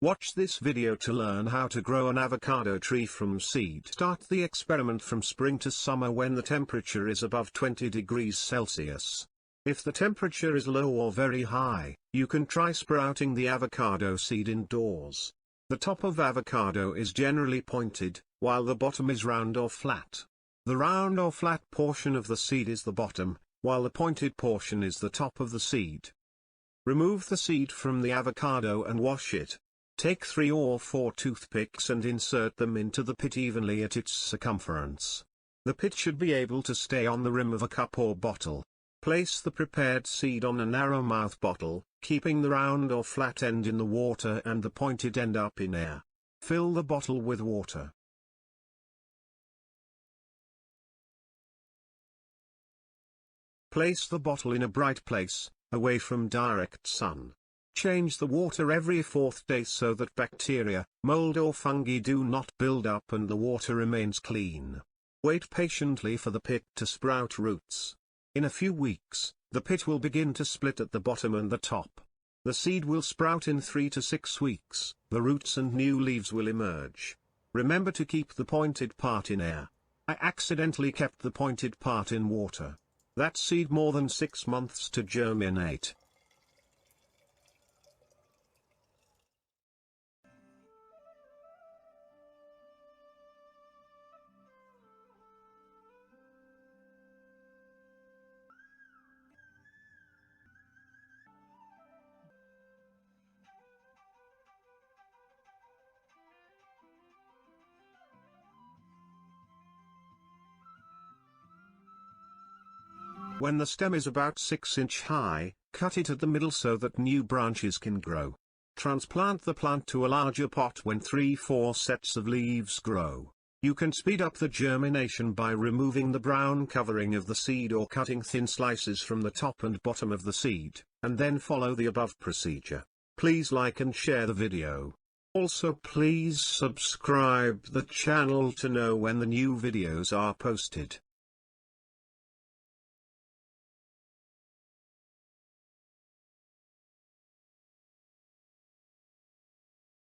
Watch this video to learn how to grow an avocado tree from seed. Start the experiment from spring to summer when the temperature is above 20 degrees Celsius. If the temperature is low or very high, you can try sprouting the avocado seed indoors. The top of avocado is generally pointed, while the bottom is round or flat. The round or flat portion of the seed is the bottom, while the pointed portion is the top of the seed. Remove the seed from the avocado and wash it. Take 3 or 4 toothpicks and insert them into the pit evenly at its circumference. The pit should be able to stay on the rim of a cup or bottle. Place the prepared seed on a narrow mouth bottle, keeping the round or flat end in the water and the pointed end up in air. Fill the bottle with water. Place the bottle in a bright place, away from direct sun. Change the water every 4th day so that bacteria, mold or fungi do not build up and the water remains clean. Wait patiently for the pit to sprout roots. In a few weeks, the pit will begin to split at the bottom and the top. The seed will sprout in 3 to 6 weeks, the roots and new leaves will emerge. Remember to keep the pointed part in air. I accidentally kept the pointed part in water. That seed more than 6 months to germinate. When the stem is about 6 inch high, cut it at the middle so that new branches can grow. Transplant the plant to a larger pot when 3-4 sets of leaves grow. You can speed up the germination by removing the brown covering of the seed or cutting thin slices from the top and bottom of the seed, and then follow the above procedure. Please like and share the video. Also please subscribe the channel to know when the new videos are posted.